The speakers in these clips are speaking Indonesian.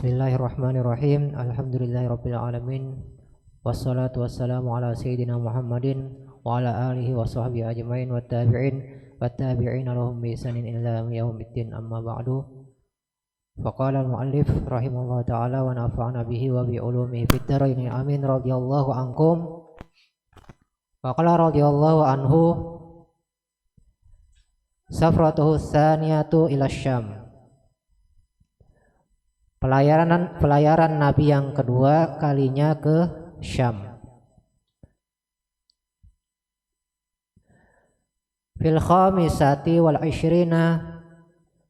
Bismillahirrahmanirrahim. Alhamdulillahirabbil alamin. Wassalatu wassalamu ala sayyidina Muhammadin wa ala alihi wa sahbihi ajmain wa tabi'in lahum bi ihsanin ila yaumiddin, amma ba'du. Faqala al-muallif rahimahullahu ta'ala wa nafa'ana bihi wa bi ulumihi fid dharain amin. Radhiyallahu ankum. Faqala radhiyallahu anhu, safratuhu tsaniyatu ila Syam. Pelayaran Nabi yang kedua kalinya ke Syam. Fil khamisati wal ishrina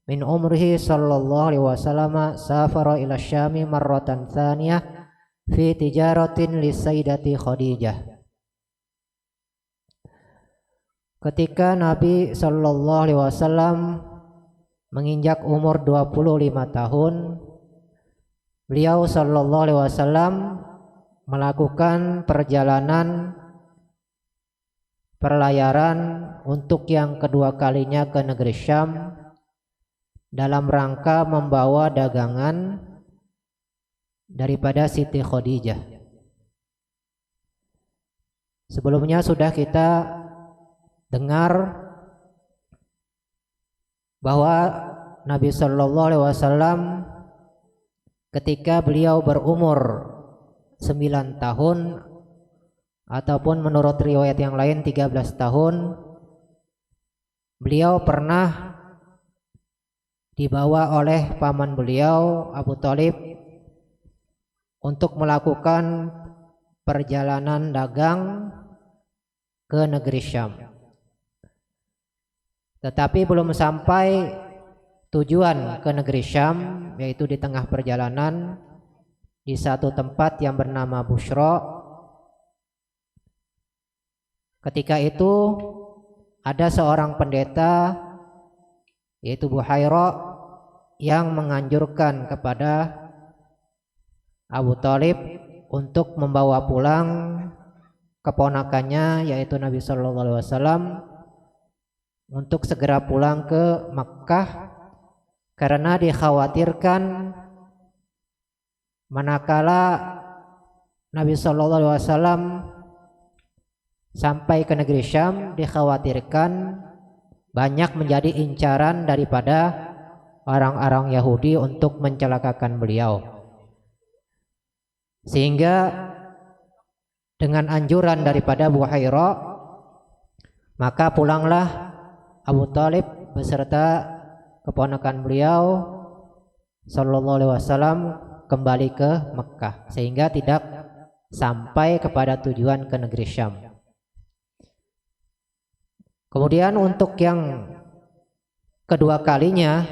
min umrihi sallallahu alaihi wasallam safara ila Syami marratan tsaniyah fi tijaratin li sayyidati Khadijah. Ketika Nabi sallallahu alaihi wasallam menginjak umur 25 tahun, beliau sallallahu alaihi wasallam melakukan perjalanan perlayaran untuk yang kedua kalinya ke negeri Syam dalam rangka membawa dagangan daripada Siti Khadijah. Sebelumnya sudah kita dengar bahwa Nabi sallallahu alaihi wasallam ketika beliau berumur 9 tahun ataupun menurut riwayat yang lain 13 tahun, beliau pernah dibawa oleh paman beliau Abu Thalib untuk melakukan perjalanan dagang ke negeri Syam. Tetapi belum sampai tujuan ke negeri Syam, yaitu di tengah perjalanan di satu tempat yang bernama Bushra. Ketika itu ada seorang pendeta, yaitu Buhaira, yang menganjurkan kepada Abu Thalib untuk membawa pulang keponakannya, yaitu Nabi sallallahu alaihi wasallam, untuk segera pulang ke Makkah, karena dikhawatirkan manakala Nabi sallallahu alaihi wasallam sampai ke negeri Syam, dikhawatirkan banyak menjadi incaran daripada orang-orang Yahudi untuk mencelakakan beliau. Sehingga dengan anjuran daripada Buhaira, maka pulanglah Abu Thalib beserta keponakan beliau sallallahu alaihi wasallam kembali ke Mekah, sehingga tidak sampai kepada tujuan ke negeri Syam. Kemudian untuk yang kedua kalinya,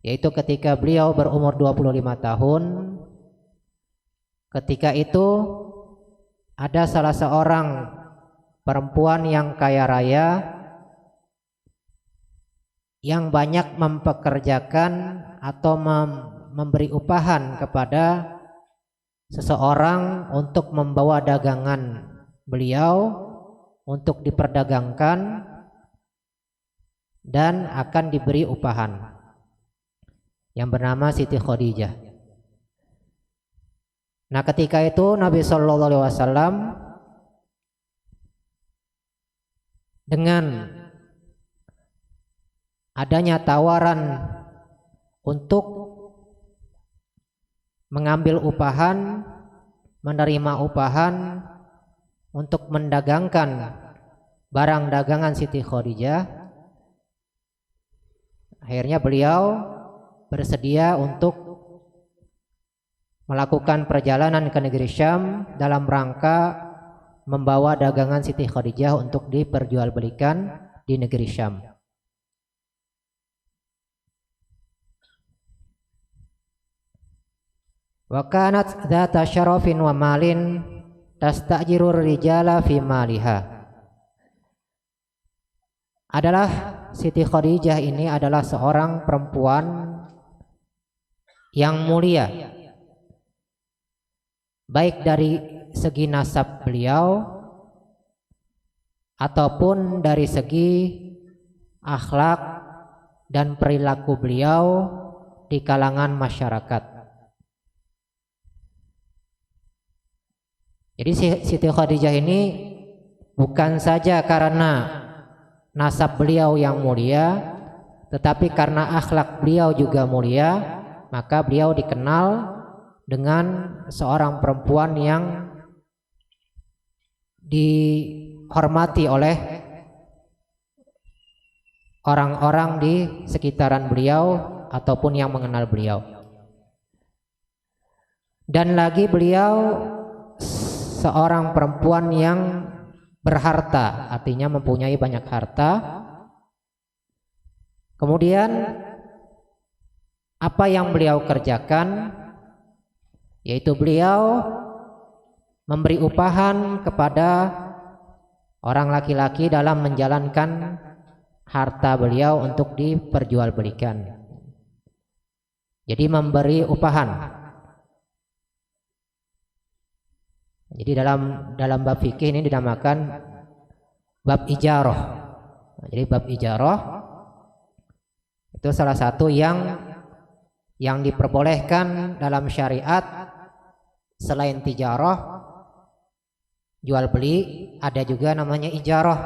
yaitu ketika beliau berumur 25 tahun, ketika itu ada salah seorang perempuan yang kaya raya yang banyak mempekerjakan atau memberi upahan kepada seseorang untuk membawa dagangan beliau untuk diperdagangkan dan akan diberi upahan, yang bernama Siti Khadijah. Nah, ketika itu Nabi sallallahu alaihi wasallam dengan adanya tawaran untuk mengambil upahan, menerima upahan untuk mendagangkan barang dagangan Siti Khadijah, akhirnya beliau bersedia untuk melakukan perjalanan ke negeri Syam dalam rangka membawa dagangan Siti Khadijah untuk diperjualbelikan di negeri Syam. Wa kanat dzata syarafin wa malin tastajirur rijala fi maliha. Adalah Siti Khadijah ini adalah seorang perempuan yang mulia, baik dari segi nasab beliau ataupun dari segi akhlak dan perilaku beliau di kalangan masyarakat. Jadi Siti Khadijah ini bukan saja karena nasab beliau yang mulia, tetapi karena akhlak beliau juga mulia, maka beliau dikenal dengan seorang perempuan yang dihormati oleh orang-orang di sekitaran beliau ataupun yang mengenal beliau. Dan lagi beliau seorang perempuan yang berharta, artinya mempunyai banyak harta. Kemudian apa yang beliau kerjakan, yaitu beliau memberi upahan kepada orang laki-laki dalam menjalankan harta beliau untuk diperjualbelikan. Jadi memberi upahan. Jadi dalam bab fikih ini dinamakan bab ijarah. Jadi bab ijarah itu salah satu yang diperbolehkan dalam syariat. Selain tijarah, jual beli, ada juga namanya ijarah,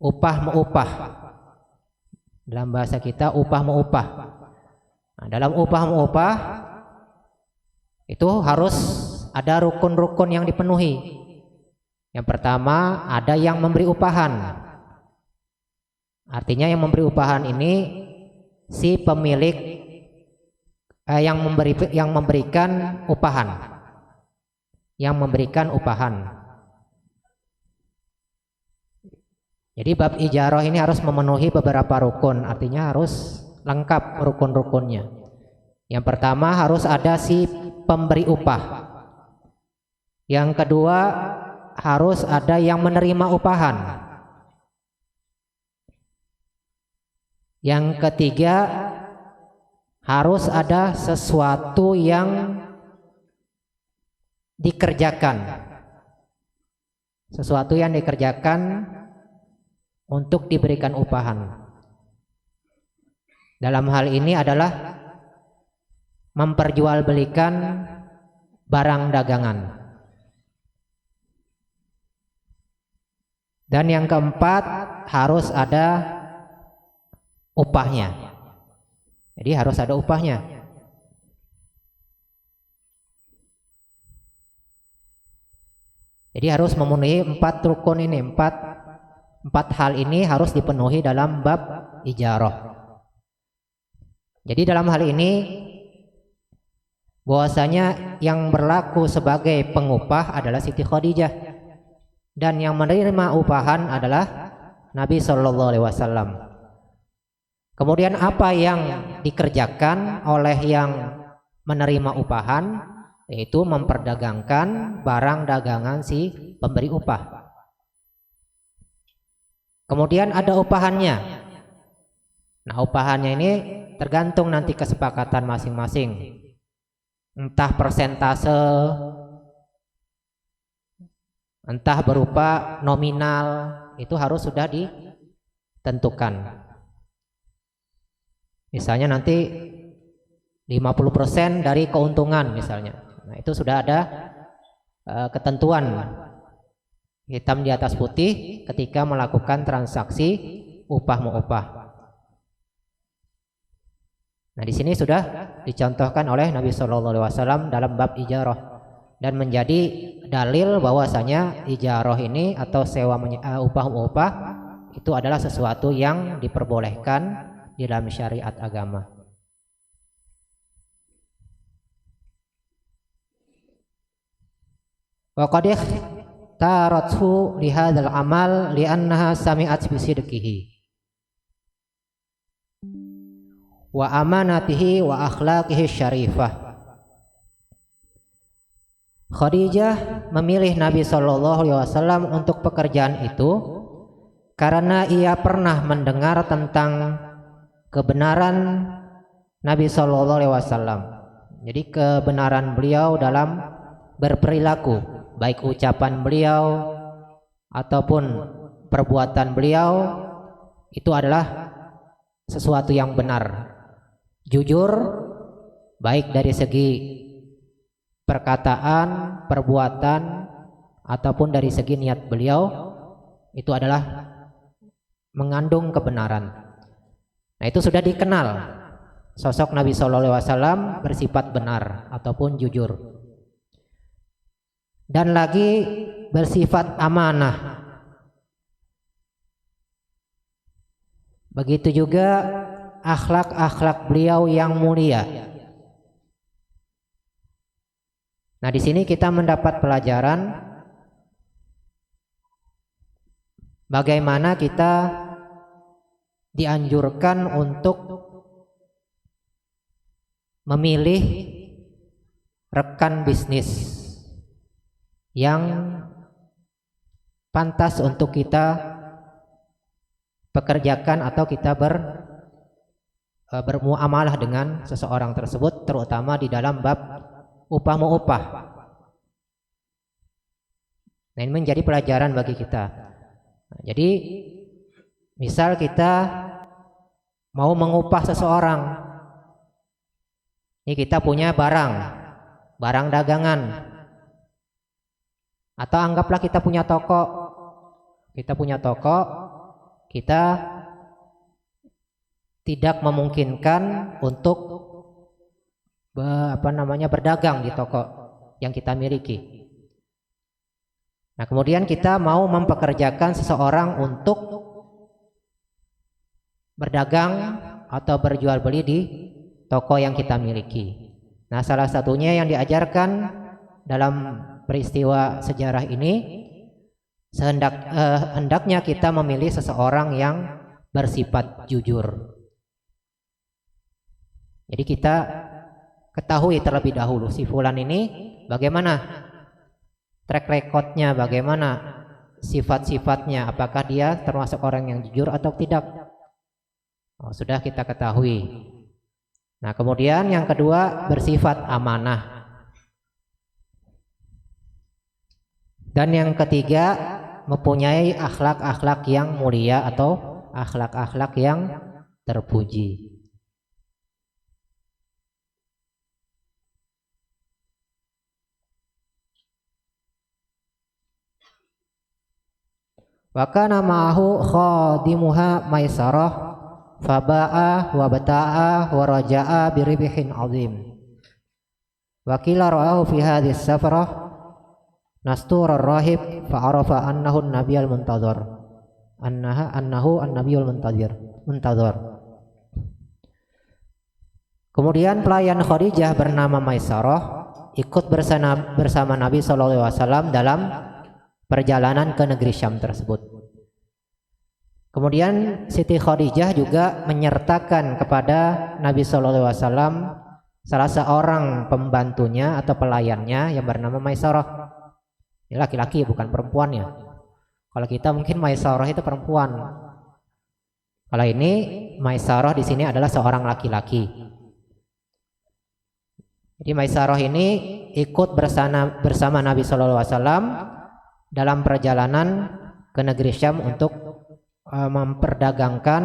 upah mengupah. Dalam bahasa kita upah mengupah. Nah, dalam upah mengupah itu harus ada rukun-rukun yang dipenuhi. Yang pertama, ada yang memberi upahan. Artinya yang memberi upahan ini si pemilik yang memberikan upahan. Yang memberikan upahan. Jadi bab ijarah ini harus memenuhi beberapa rukun, artinya harus lengkap rukun-rukunnya. Yang pertama harus ada si pemberi upah. Yang kedua harus ada yang menerima upahan. Yang ketiga harus ada sesuatu yang dikerjakan. Sesuatu yang dikerjakan untuk diberikan upahan. Dalam hal ini adalah memperjualbelikan barang dagangan. Dan yang keempat harus ada upahnya. Jadi harus ada upahnya. Jadi harus memenuhi empat rukun ini, empat hal ini harus dipenuhi dalam bab ijarah. Jadi dalam hal ini bahwasanya yang berlaku sebagai pengupah adalah Siti Khadijah. Dan yang menerima upahan adalah Nabi Shallallahu Alaihi Wasallam. Kemudian apa yang dikerjakan oleh yang menerima upahan, yaitu memperdagangkan barang dagangan si pemberi upah. Kemudian ada upahannya. Nah, upahannya ini tergantung nanti kesepakatan masing-masing. Entah persentase, entah berupa nominal, itu harus sudah ditentukan. Misalnya nanti 50% dari keuntungan misalnya. Nah, itu sudah ada ketentuan hitam di atas putih ketika melakukan transaksi upah mengupah. Nah, di sini sudah dicontohkan oleh Nabi Shallallahu Alaihi Wasallam dalam bab ijarah dan menjadi dalil bahwasanya ijarah ini atau sewa upah mengupah itu adalah sesuatu yang diperbolehkan di dalam syariat agama. Wa qad tarathu li hadzal amal li'annaha sami'at bi sidqihi wa amanatihi wa akhlaqihi syarifah. Khadijah memilih Nabi Shallallahu Alaihi Wasallam untuk pekerjaan itu karena ia pernah mendengar tentang kebenaran Nabi Shallallahu Alaihi Wasallam. Jadi kebenaran beliau dalam berperilaku, baik ucapan beliau ataupun perbuatan beliau itu adalah sesuatu yang benar, jujur, baik dari segi perkataan, perbuatan, ataupun dari segi niat beliau itu adalah mengandung kebenaran. Nah, itu sudah dikenal sosok Nabi Shallallahu Alaihi Wasallam bersifat benar ataupun jujur, dan lagi bersifat amanah. Begitu juga akhlak-akhlak beliau yang mulia. Nah, di sini kita mendapat pelajaran bagaimana kita dianjurkan untuk memilih rekan bisnis yang pantas untuk kita pekerjakan atau kita bermuamalah dengan seseorang tersebut, terutama di dalam bab upah mengupah. Nah, ini menjadi pelajaran bagi kita. Nah, jadi misal kita mau mengupah seseorang, ini kita punya barang dagangan, atau anggaplah kita punya toko, kita tidak memungkinkan untuk berdagang di toko yang kita miliki. Nah, kemudian kita mau mempekerjakan seseorang untuk berdagang atau berjual beli di toko yang kita miliki. Nah, salah satunya yang diajarkan dalam peristiwa sejarah ini, hendaknya kita memilih seseorang yang bersifat jujur. Jadi kita ketahui terlebih dahulu si fulan ini bagaimana track recordnya, bagaimana sifat-sifatnya, apakah dia termasuk orang yang jujur atau tidak. Sudah kita ketahui. Nah, kemudian yang kedua bersifat amanah. Dan yang ketiga mempunyai akhlak-akhlak yang mulia atau akhlak-akhlak yang terpuji. Wa kana ma'ahu khadimuha Maisarah faba'a wa bata'a wa raja'a biribihin azim. Wa qila ra'ahu fi hadhihi as-safarah nastur ar-rahib fa'arafa annahu an-nabiyul muntazir. Annahu an-nabiyul muntazir. Kemudian pelayan Khadijah bernama Maisarah ikut bersama Nabi SAW dalam perjalanan ke negeri Syam tersebut. Kemudian Siti Khadijah juga menyertakan kepada Nabi SAW salah seorang pembantunya atau pelayannya yang bernama Maisarah. Ini laki-laki, bukan perempuannya. Kalau kita mungkin Maisarah itu perempuan. Kalau ini Maisarah di sini adalah seorang laki-laki. Jadi Maisarah ini ikut bersama Nabi SAW dalam perjalanan ke negeri Syam untuk memperdagangkan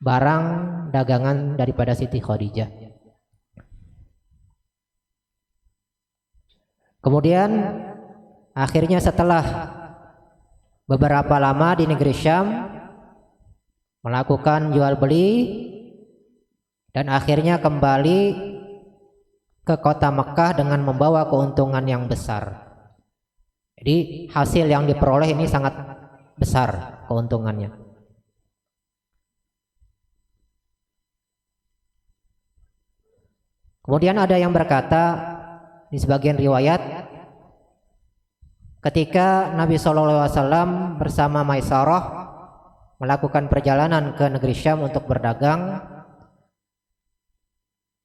barang dagangan daripada Siti Khadijah. Kemudian akhirnya setelah beberapa lama di negeri Syam melakukan jual beli dan akhirnya kembali ke kota Mekah dengan membawa keuntungan yang besar. Jadi hasil yang diperoleh ini sangat besar keuntungannya. Kemudian ada yang berkata di sebagian riwayat, ketika Nabi SAW bersama Maisarah melakukan perjalanan ke negeri Syam untuk berdagang,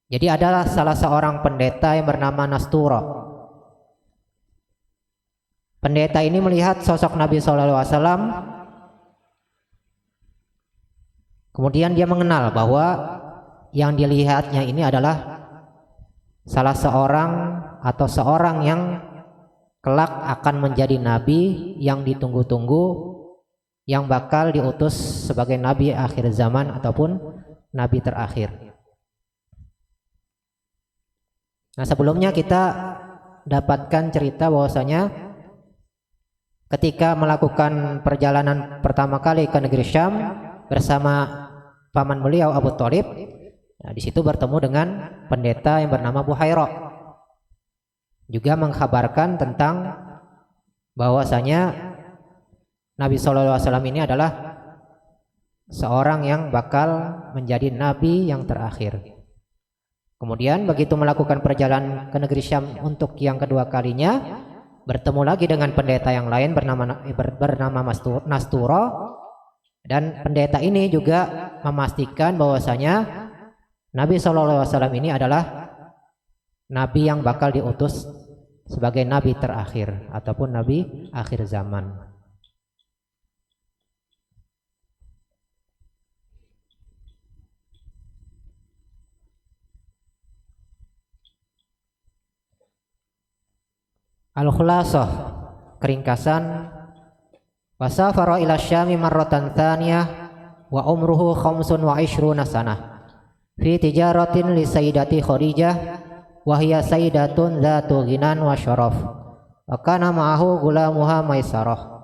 jadi adalah salah seorang pendeta yang bernama Nastura. Pendeta ini melihat sosok Nabi SAW, kemudian dia mengenal bahwa yang dilihatnya ini adalah salah seorang atau seorang yang kelak akan menjadi nabi yang ditunggu-tunggu, yang bakal diutus sebagai nabi akhir zaman ataupun nabi terakhir. Nah, sebelumnya kita dapatkan cerita bahwasanya ketika melakukan perjalanan pertama kali ke negeri Syam bersama paman beliau Abu Thalib, nah, di situ bertemu dengan pendeta yang bernama Buhairah, juga mengkabarkan tentang bahwasanya Nabi SAW ini adalah seorang yang bakal menjadi nabi yang terakhir. Kemudian begitu melakukan perjalanan ke negeri Syam untuk yang kedua kalinya, bertemu lagi dengan pendeta yang lain bernama Nasturo, dan pendeta ini juga memastikan bahwasanya Nabi SAW ini adalah nabi yang bakal diutus sebagai nabi terakhir ataupun nabi akhir zaman. Al-Khulasah, keringkasan, wasafara ila Syami marratan tsaniyah wa umruhu khamsun wa ishruna sanah fi tijaratin li sayyidati Khadijah wa hiya sayyidatun dzatu ghinan wa syaraf wa kana ma'ahu gulamuha Maisarah.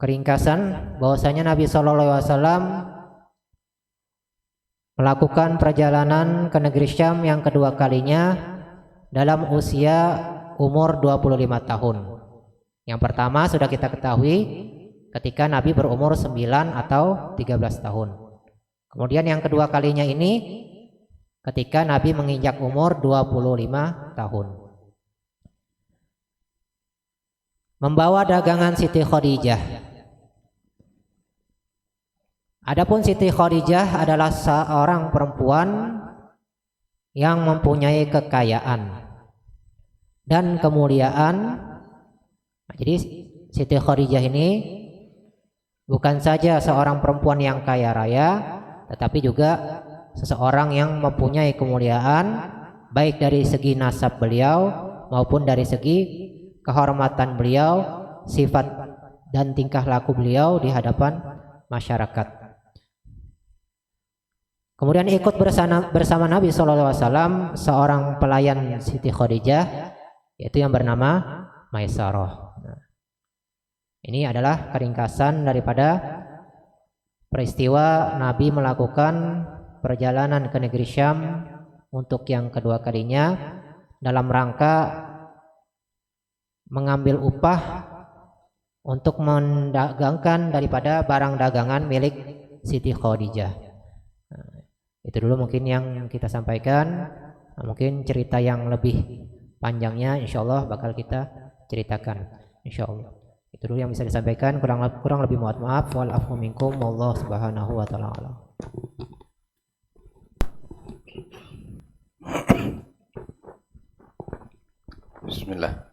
Keringkasan bahwasanya Nabi SAW melakukan perjalanan ke negeri Syam yang kedua kalinya dalam usia umur 25 tahun. Yang pertama sudah kita ketahui ketika Nabi berumur 9 atau 13 tahun. Kemudian yang kedua kalinya ini ketika Nabi menginjak umur 25 tahun. Membawa dagangan Siti Khadijah. Adapun Siti Khadijah adalah seorang perempuan yang mempunyai kekayaan dan kemuliaan. Jadi Siti Khadijah ini bukan saja seorang perempuan yang kaya raya, tetapi juga seseorang yang mempunyai kemuliaan baik dari segi nasab beliau maupun dari segi kehormatan beliau, sifat dan tingkah laku beliau di hadapan masyarakat. Kemudian ikut bersama Nabi SAW seorang pelayan Siti Khadijah, yaitu yang bernama Maisarah. Nah, ini adalah keringkasan daripada peristiwa Nabi melakukan perjalanan ke negeri Syam untuk yang kedua kalinya dalam rangka mengambil upah untuk mendagangkan daripada barang dagangan milik Siti Khadijah. Itu dulu mungkin yang kita sampaikan. Mungkin cerita yang lebih panjangnya insyaallah bakal kita ceritakan insyaallah. Itu dulu yang bisa disampaikan, kurang lebih mohon maaf. Wal afu minkum wallahu subhanahu wa ta'ala. Bismillah.